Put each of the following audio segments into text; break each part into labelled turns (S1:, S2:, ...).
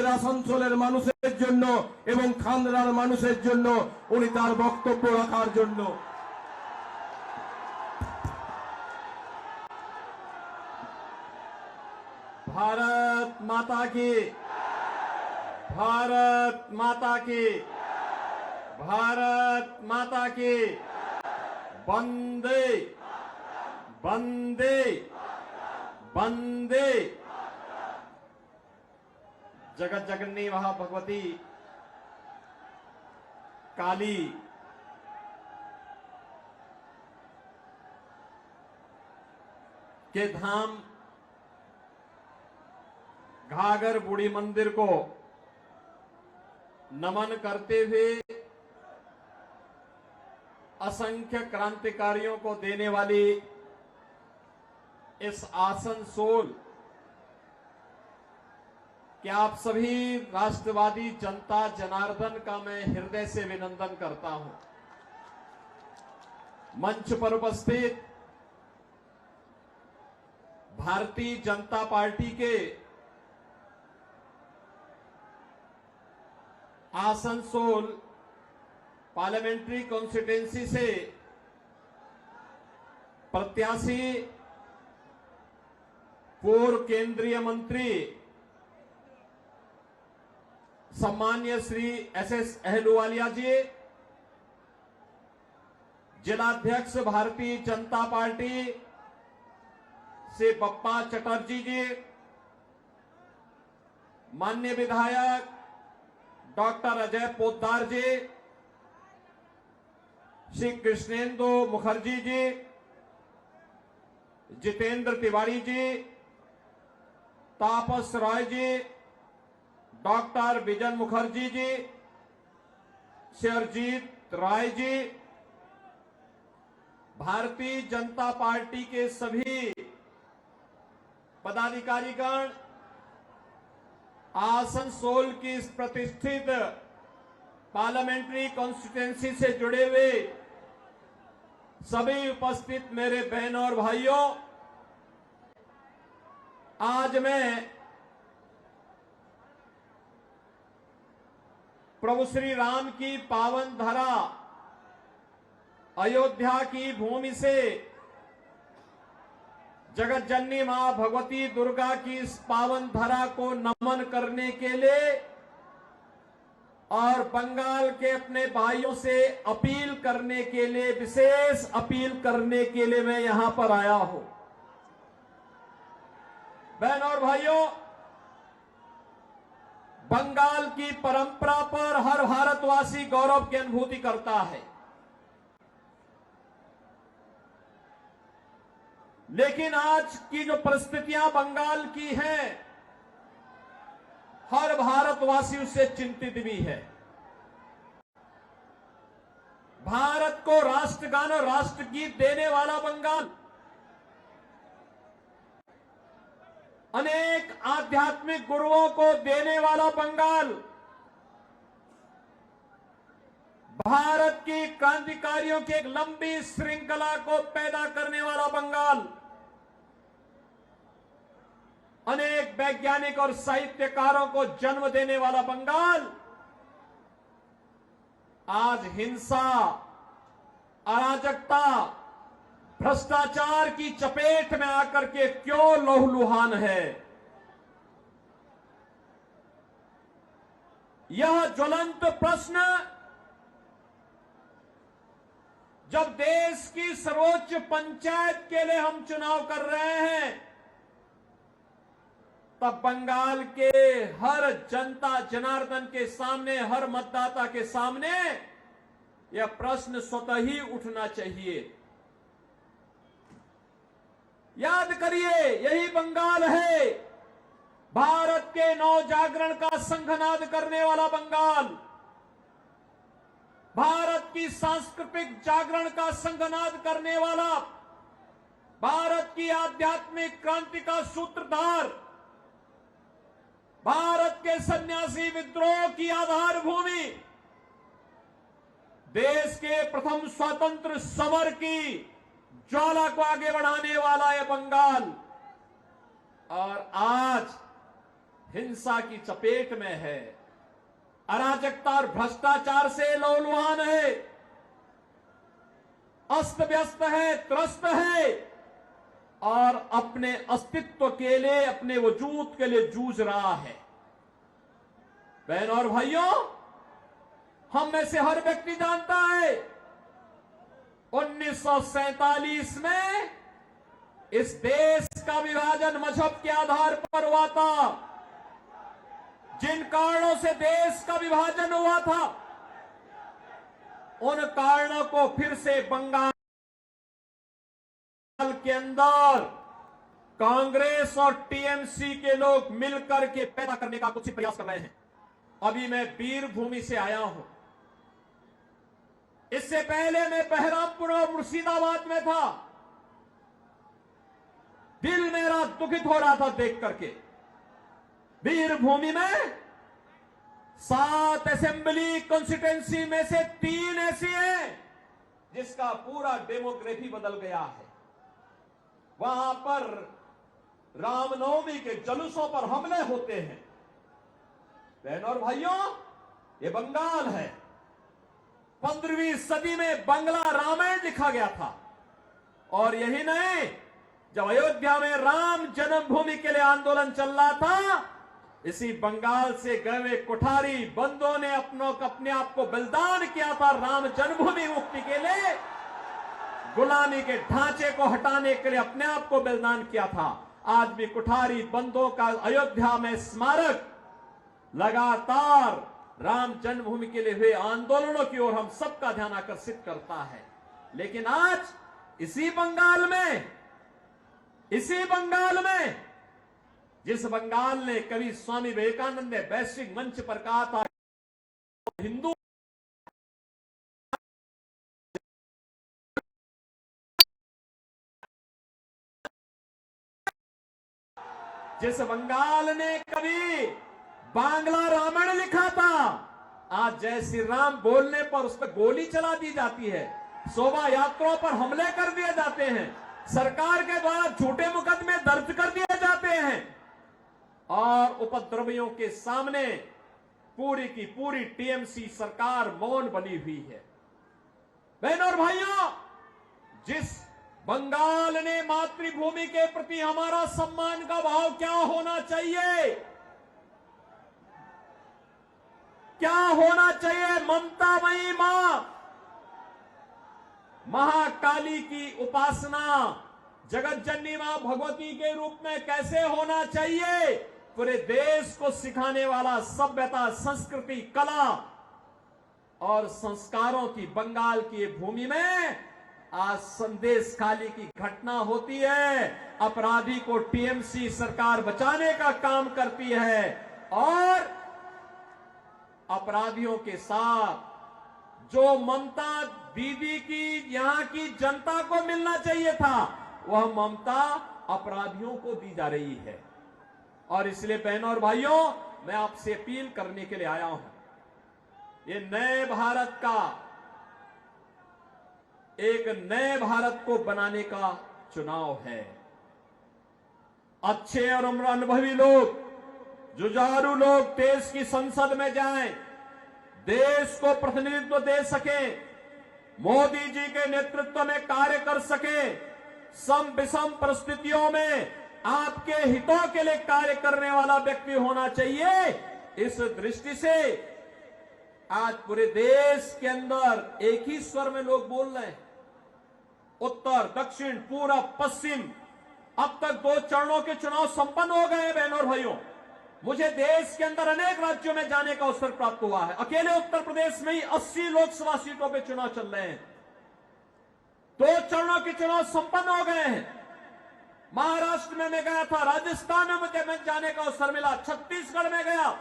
S1: আমাদের আসানসোলের মানুষের জন্য এবং খান্ডার মানুষের জন্য উনি তার বক্তব্য রাখার জন্য।
S2: भारत माता की, भारत माता की, भारत माता की, वंदे वंदे वंदे। जगत जगन्नी वहा भगवती काली के धाम घाघर बूढ़ी मंदिर को नमन करते हुए असंख्य क्रांतिकारियों को देने वाली इस आसनसोल कि आप सभी राष्ट्रवादी जनता जनार्दन का मैं हृदय से अभिनंदन करता हूं। मंच पर उपस्थित भारतीय जनता पार्टी के आसनसोल पार्लियामेंट्री कॉन्स्टिट्यूंसी से प्रत्याशी पूर्व केंद्रीय मंत्री सम्मान्य श्री एसएस अहलूवालिया जी, जिलाध्यक्ष भारतीय जनता पार्टी से बप्पा चटर्जी जी, माननीय विधायक डॉक्टर अजय पोद्दार जी, श्री कृष्णेंदु मुखर्जी जी, जितेंद्र तिवारी जी, तापस रॉय जी, doctor vision Mukherjee ji, शेरजीत Rai ji, Bharatiya Janata party के सभी पदाधिकारीगण, आसनसोल की इस प्रतिष्ठित पार्लियामेंट्री कॉन्स्टिट्यूंसी से जुड़े हुए सभी उपस्थित मेरे बहनों और भाइयों, आज मैं प्रभु श्री राम की पावन धरा अयोध्या की भूमि से जगत जननी मां भगवती दुर्गा की इस पावन धरा को नमन करने के लिए और बंगाल के अपने भाइयों से अपील करने के लिए, विशेष अपील करने के लिए मैं यहां पर आया हूं। बहनों और भाइयों, बंगाल की परंपरा पर हर भारतवासी गौरव की अनुभूति करता है, लेकिन आज की जो परिस्थितियां बंगाल की हैं, हर भारतवासी उससे चिंतित भी है। भारत को राष्ट्रगान और राष्ट्रगीत देने वाला बंगाल, अनेक आध्यात्मिक गुरुओं को देने वाला बंगाल, भारत की क्रांतिकारियों की एक लंबी श्रृंखला को पैदा करने वाला बंगाल, अनेक वैज्ञानिक और साहित्यकारों को जन्म देने वाला बंगाल आज हिंसा, अराजकता, भ्रष्टाचार की चपेट में आकर के क्यों लहूलुहान है। यह ज्वलंत प्रश्न जब देश की सर्वोच्च पंचायत के लिए हम चुनाव कर रहे हैं, तब बंगाल के हर जनता जनार्दन के सामने, हर मतदाता के सामने यह प्रश्न स्वतः ही उठना चाहिए। याद करिए, यही बंगाल है भारत के नव जागरण का संघनाद करने वाला बंगाल, भारत की सांस्कृतिक जागरण का संघनाद करने वाला, भारत की आध्यात्मिक क्रांति का सूत्रधार, भारत के सन्यासी विद्रोह की आधार भूमि, देश के प्रथम स्वतंत्र समर की ज्वाला को आगे बढ़ाने वाला है बंगाल। और आज हिंसा की चपेट में है, अराजकता और भ्रष्टाचार से लहूलुहान है, अस्त व्यस्त है, त्रस्त है और अपने अस्तित्व के लिए, अपने वजूद के लिए जूझ रहा है। बहनों और भाइयों, हम में से हर व्यक्ति जानता है 1947 में इस देश का विभाजन मजहब के आधार पर हुआ था। जिन कारणों से देश का विभाजन हुआ था, उन कारणों को फिर से बंगाल के अंदर कांग्रेस और टीएमसी के लोग मिलकर के पैदा करने का कुछ प्रयास कर रहे हैं। अभी मैं वीरभूमि से आया हूं। इससे पहले मैं बहरामपुर और मुर्शिदाबाद में था। दिल मेरा दुखित हो रहा था देख करके। वीरभूमि में 7 असेंबली कॉन्स्टिट्यूंसी में से 3 ऐसी हैं जिसका पूरा डेमोग्राफी बदल गया है। वहां पर रामनवमी के जुलूसों पर हमले होते हैं। बहनों और भाइयों, ये बंगाल है। 15वीं सदी में बंगला रामायण लिखा गया था। और यही नहीं, जब अयोध्या में राम जन्मभूमि के लिए आंदोलन चल रहा था, इसी बंगाल से गए हुए कुठारी बंदों ने अपने आप को बलिदान किया था राम जन्मभूमि मुक्ति के लिए। गुलामी के ढांचे को हटाने के लिए अपने आप को बलिदान किया था। आज भी कुठारी बंदों का अयोध्या में स्मारक लगातार राम जन्मभूमि के लिए हुए आंदोलनों की ओर हम सबका ध्यान आकर्षित करता है। लेकिन आज इसी बंगाल में जिस बंगाल ने कभी स्वामी विवेकानंद ने वैश्विक मंच पर कहा था हिंदू जिस बंगाल ने कभी बांग्ला रामायण लिखा था, आज जय श्री राम बोलने पर उस पर गोली चला दी जाती है, शोभा यात्राओं पर हमले कर दिए जाते हैं, सरकार के द्वारा झूठे मुकदमे दर्ज कर दिए जाते हैं और उपद्रवियों के सामने पूरी की पूरी टीएमसी सरकार मौन बनी हुई है। बहनों और भाइयों, जिस बंगाल ने मातृभूमि के प्रति हमारा सम्मान का भाव क्या होना चाहिए, क्या होना चाहिए? ममतामयी मां महाकाली की उपासना जगत जननी मां भगवती के रूप में कैसे होना चाहिए, पूरे देश को सिखाने वाला सभ्यता, संस्कृति, कला और संस्कारों की बंगाल की भूमि में आज संदेश खाली की घटना होती है। अपराधी को टीएमसी सरकार बचाने का काम करती है और अपराधियों के साथ जो ममता दीदी की यहां की जनता को मिलना चाहिए था, वह ममता अपराधियों को दी जा रही है। और इसलिए बहनों और भाइयों, मैं आपसे अपील करने के लिए आया हूं। ये नए भारत का, एक नए भारत को बनाने का चुनाव है। अच्छे और अनुभवी लोग, जुझारू लोग देश की संसद में जाएं, देश को प्रतिनिधित्व दे सकें, मोदी जी के नेतृत्व में कार्य कर सकें, सम विषम परिस्थितियों में आपके हितों के लिए कार्य करने वाला व्यक्ति होना चाहिए। इस दृष्टि से आज पूरे देश के अंदर एक ही स्वर में लोग बोल रहे हैं, उत्तर, दक्षिण, पूरब, पश्चिम। अब तक 2 चरणों के चुनाव संपन्न हो गए हैं। बहनों और भाइयों, मुझे देश के अंदर अनेक राज्यों में जाने का अवसर प्राप्त हुआ है। अकेले उत्तर प्रदेश में ही 80 लोकसभा सीटों पे चुनाव चल रहे हैं। 2 चरणों के चुनाव संपन्न हो गए हैं। महाराष्ट्र में मैं गया था, राजस्थान में मुझे जाने का अवसर मिला, छत्तीसगढ़ में गया,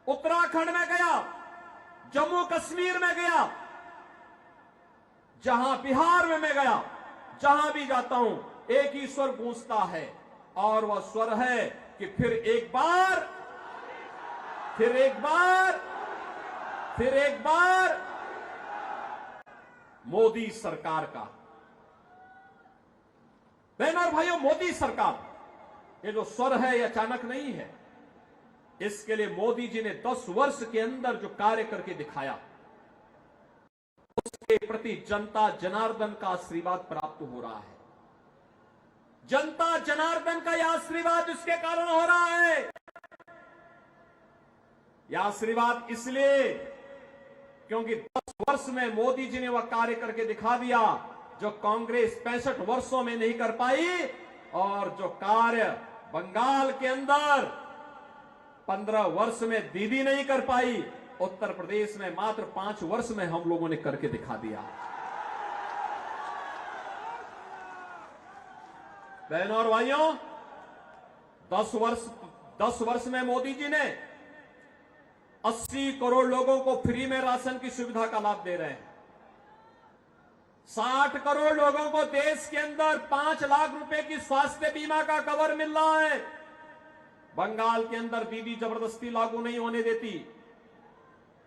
S2: उत्तराखंड में गया, जम्मू कश्मीर में गया, जहां बिहार में मैं गया, जहां भी जाता हूं एक ही स्वर गूंजता है और वह स्वर है कि फिर एक बार मोदी सरकार का। बहनों और भाइयों, मोदी सरकार, ये जो स्वर है, ये अचानक नहीं है। इसके लिए मोदी जी ने 10 वर्ष के अंदर जो कार्य करके दिखाया, उसके प्रति जनता जनार्दन का आशीर्वाद प्राप्त हो रहा है। जनता जनार्दन का यह आशीर्वाद इसके कारण हो रहा है। यह आशीर्वाद इसलिए क्योंकि 10 वर्ष में मोदी जी ने वह कार्य करके दिखा दिया जो कांग्रेस 65 वर्षों में नहीं कर पाई, और जो कार्य बंगाल के अंदर 15 वर्ष में दीदी नहीं कर पाई, उत्तर प्रदेश में मात्र 5 वर्ष में हम लोगों ने करके दिखा दिया। बहनों और भाइयों, 10 वर्ष में मोदी जी ने 80 करोड़ लोगों को फ्री में राशन की सुविधा का लाभ दे रहे हैं। 60 करोड़ लोगों को देश के अंदर 5 लाख रुपए की स्वास्थ्य बीमा का कवर मिल रहा है। बंगाल के अंदर दीदी जबरदस्ती लागू नहीं होने देती।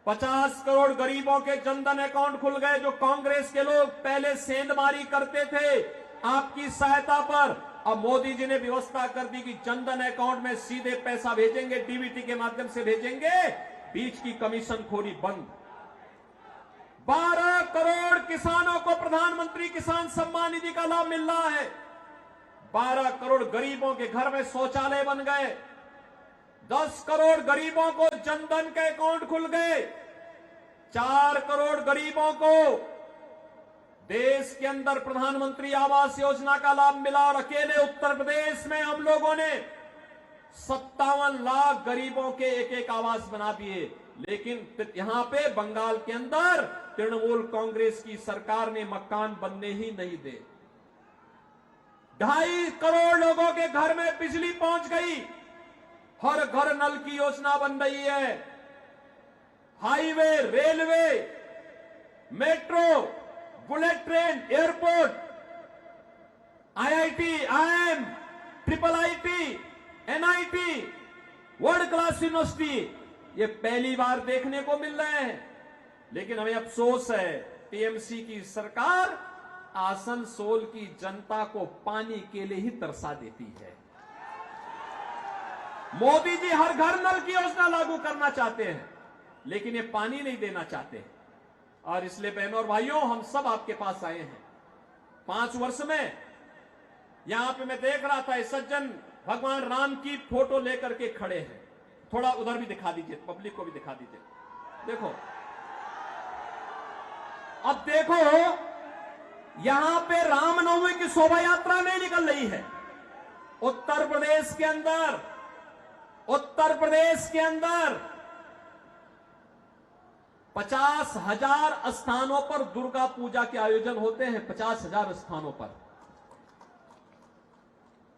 S2: 50 करोड़ गरीबों के जनधन अकाउंट खुल गए। जो कांग्रेस के लोग पहले सेंधमारी करते थे आपकी सहायता पर, अब मोदी जी ने व्यवस्था कर दी कि जनधन अकाउंट में सीधे पैसा भेजेंगे, डीबीटी के माध्यम से भेजेंगे, बीच की कमीशन खोरी बंद। 12 करोड़ किसानों को प्रधानमंत्री किसान सम्मान निधि का लाभ मिल रहा है। 12 करोड़ गरीबों के घर में शौचालय बन गए। 10 करोड़ गरीबों को जनधन के अकाउंट खुल गए। 4 करोड़ गरीबों को देश के अंदर प्रधानमंत्री आवास योजना का लाभ मिला, और अकेले उत्तर प्रदेश में हम लोगों ने 57 लाख गरीबों के एक आवास बना दिए। लेकिन यहां पे बंगाल के अंदर तृणमूल कांग्रेस की सरकार ने मकान बनने ही नहीं दे। 2.5 करोड़ लोगों के घर में बिजली पहुंच गई। हर घर नल की योजना बन रही है। Highway, railway, metro, bullet train, airport, IIT, IIM, triple IT, NIT, world class university, ये पहली बार देखने को मिल रहे हैं। लेकिन हमें अफसोस है, टीएमसी की सरकार आसनसोल की जनता को पानी के लिए ही तरसा देती है। मोदी जी हर घर नल की योजना लागू करना चाहते हैं, लेकिन ये पानी नहीं देना चाहते। और इसलिए बहनों और भाइयों, हम सब आपके पास आए हैं। 5 वर्ष में यहां पे मैं देख रहा था, इस सज्जन भगवान राम की फोटो लेकर के खड़े हैं। थोड़ा उधर भी दिखा दीजिए, पब्लिक को भी दिखा दीजिए। देखो, अब देखो, यहां पे रामनवमी की शोभा यात्रा नहीं निकल रही है। उत्तर प्रदेश के अंदर 50,000 स्थानों पर दुर्गा पूजा के आयोजन होते हैं। 50,000 स्थानों पर।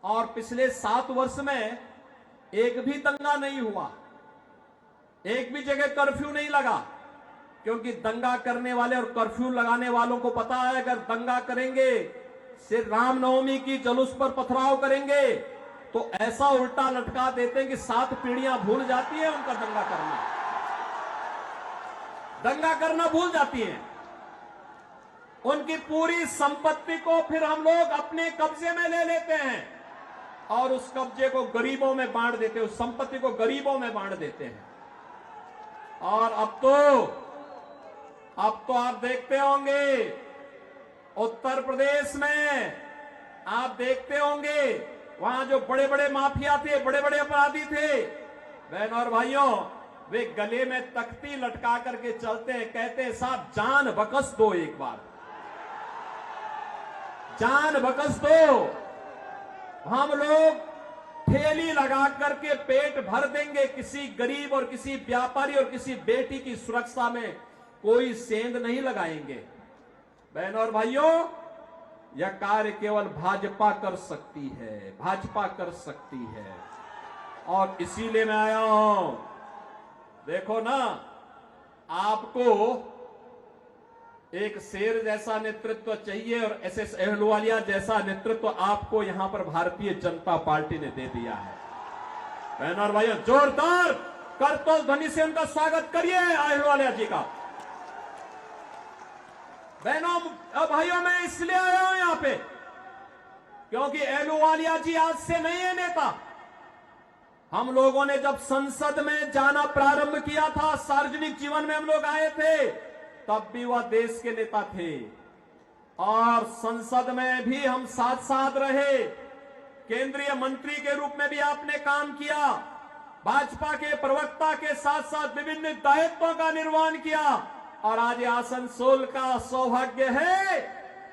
S2: और पिछले 7 वर्ष में एक भी दंगा नहीं हुआ, एक भी जगह कर्फ्यू नहीं लगा, क्योंकि दंगा करने वाले और कर्फ्यू लगाने वालों को पता है, अगर दंगा करेंगे, सिर्फ रामनवमी की जुलूस पर पथराव करेंगे, तो ऐसा उल्टा लटका देते हैं कि 7 पीढ़ियां भूल जाती है उनका दंगा करना भूल जाती हैं। उनकी पूरी संपत्ति को फिर हम लोग अपने कब्जे में ले लेते हैं और उस कब्जे को गरीबों में बांट देते हैं, उस संपत्ति को गरीबों में बांट देते हैं। और अब तो आप देखते होंगे, उत्तर प्रदेश में आप देखते होंगे, वहां जो बड़े बड़े माफिया थे, बड़े बड़े अपराधी थे, बहनों और भाइयों, वे गले में तख्ती लटका करके चलते हैं, कहते हैं साहब जान बकस दो, एक बार जान बकस दो, हम लोग ठेली लगा करके पेट भर देंगे। किसी गरीब और किसी व्यापारी और किसी बेटी की सुरक्षा में कोई सेंध नहीं लगाएंगे। बहनों और भाइयों, यह कार्य केवल भाजपा कर सकती है, भाजपा कर सकती है। और इसीलिए मैं आया हूं। देखो ना, आपको एक शेर जैसा नेतृत्व चाहिए और एसएस अहलुवालिया जैसा नेतृत्व आपको यहां पर भारतीय जनता पार्टी ने दे दिया है। बहनों और भाइयों, जोरदार करतल ध्वनि से उनका स्वागत करिए अहलुवालिया जी का। बहनों और भाइयों, मैं इसलिए आया हूं यहां पे क्योंकि अहलुवालिया जी आज से नहीं है नेता। हम लोगों ने जब संसद में जाना प्रारंभ किया था, सार्वजनिक जीवन में हम लोग आए थे, तब भी वह देश के नेता थे और संसद में भी हम साथ साथ रहे। केंद्रीय मंत्री के रूप में भी आपने काम किया, भाजपा के प्रवक्ता के साथ साथ विभिन्न दायित्वों का निर्वहन किया और आज आसनसोल का सौभाग्य है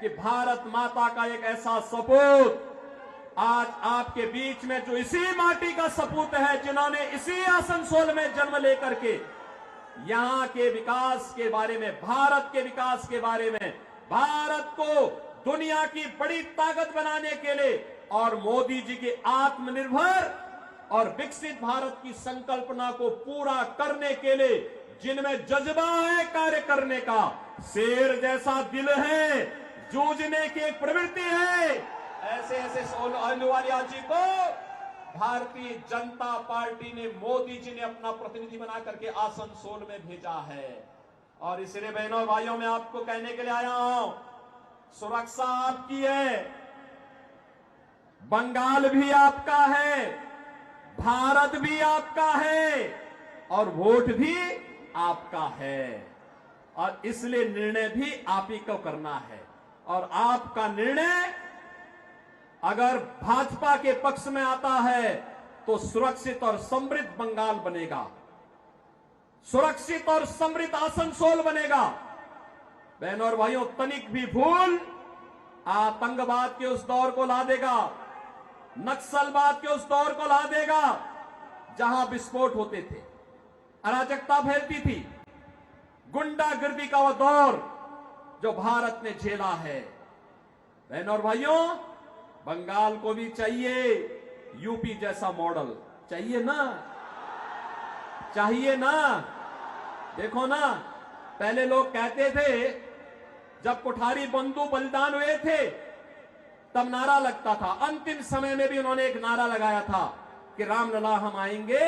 S2: कि भारत माता का एक ऐसा सपूत आज आपके बीच में, जो इसी माटी का सपूत है, जिन्होंने इसी आसनसोल में जन्म लेकर के यहां के विकास के बारे में, भारत के विकास के बारे में, भारत को दुनिया की बड़ी ताकत बनाने के लिए और मोदी जी के आत्मनिर्भर और विकसित भारत की संकल्पना को पूरा करने के लिए जिनमें जज्बा है कार्य करने का, शेर जैसा दिल है, जूझने की एक प्रवृत्ति है, ऐसे ऐसे अहलुवालिया जी को भारतीय जनता पार्टी ने, मोदी जी ने अपना प्रतिनिधि बना करके आसनसोल में भेजा है। और इसलिए बहनों और भाइयों, मैं आपको कहने के लिए आया हूं, सुरक्षा आपकी है, बंगाल भी आपका है, भारत भी आपका है और वोट भी आपका है। और इसलिए निर्णय भी आप ही को करना है। और आपका निर्णय अगर भाजपा के पक्ष में आता है तो सुरक्षित और समृद्ध बंगाल बनेगा, सुरक्षित और समृद्ध आसनसोल बनेगा। बहनों और भाइयों, तनिक भी भूल आतंकवाद के उस दौर को ला देगा, नक्सलवाद के उस दौर को ला देगा जहां विस्फोट होते थे, अराजकता फैलती थी, गुंडागर्दी का वह दौर जो भारत ने झेला है। बहनों और भाइयों, बंगाल को भी चाहिए यूपी जैसा मॉडल, चाहिए ना, चाहिए ना। देखो ना, पहले लोग कहते थे, जब कुठारी बंधु बलिदान हुए थे तब नारा लगता था, अंतिम समय में भी उन्होंने एक नारा लगाया था कि रामलला हम आएंगे,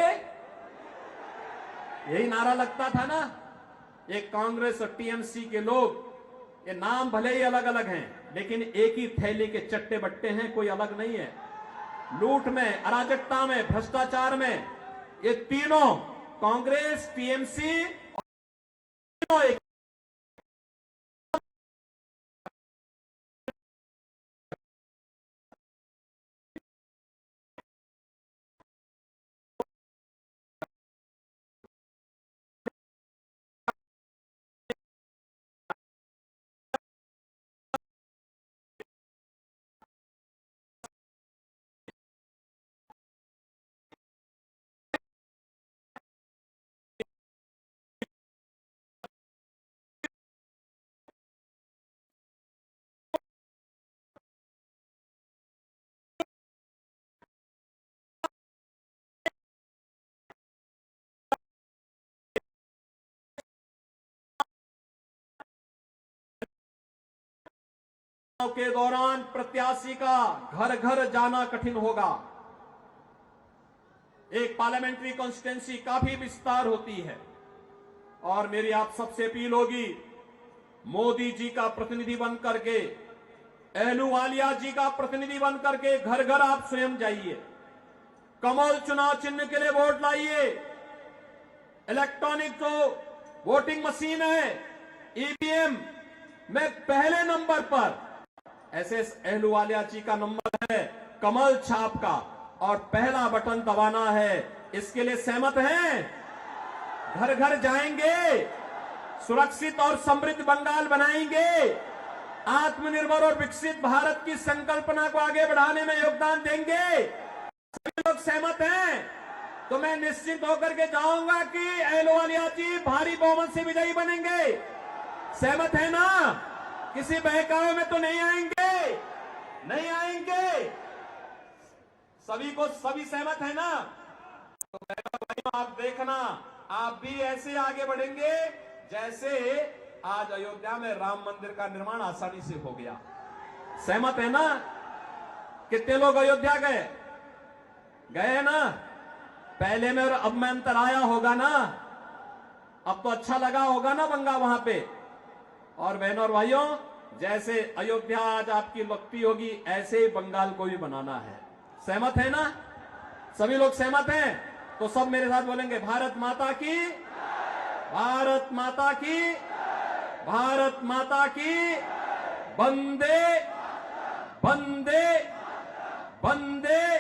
S2: यही नारा लगता था ना। एक कांग्रेस और टीएमसी के लोग, ये नाम भले ही अलग अलग हैं लेकिन एक ही थैली के चट्टे बट्टे हैं, कोई अलग नहीं है। लूट में, अराजकता में, भ्रष्टाचार में ये तीनों, कांग्रेस, टीएमसी और तीनों एक के दौरान प्रत्याशी का घर घर जाना कठिन होगा। एक पार्लियामेंट्री कॉन्स्टिट्यूंसी काफी विस्तार होती है और मेरी आप सबसे अपील होगी, मोदी जी का प्रतिनिधि बन करके, अहलुवालिया जी का प्रतिनिधि बन करके घर घर आप स्वयं जाइए, कमल चुनाव चिन्ह के लिए वोट लाइए, इलेक्ट्रॉनिक जो वोटिंग मशीन है ईवीएम में पहले नंबर पर ऐसे अहलुवालिया जी का नंबर है, कमल छाप का, और पहला बटन दबाना है। इसके लिए सहमत हैं? घर घर जाएंगे, सुरक्षित और समृद्ध बंगाल बनाएंगे, आत्मनिर्भर और विकसित भारत की संकल्पना को आगे बढ़ाने में योगदान देंगे। सभी लोग सहमत हैं? तो मैं निश्चित होकर के जाऊंगा कि अहलुवालिया जी भारी बहुमत से विजयी बनेंगे। सहमत है ना? किसी बहकावे में तो नहीं आएंगे, नहीं आएंगे। सभी सहमत है ना? तो भाइयों, आप देखना, आप भी ऐसे आगे बढ़ेंगे जैसे आज अयोध्या में राम मंदिर का निर्माण आसानी से हो गया। सहमत है ना? कितने लोग अयोध्या गए? गए ना? पहले में और अब में अंतर आया होगा ना? अब तो अच्छा लगा होगा ना बंगा वहां पे। और बहनों और भाइयों, जैसे अयोध्या आज आपकी लगती होगी, ऐसे ही बंगाल को भी बनाना है। सहमत है ना? सभी लोग सहमत हैं? तो सब मेरे साथ बोलेंगे, भारत माता की, भारत माता की, भारत माता की, वंदे वंदे वंदे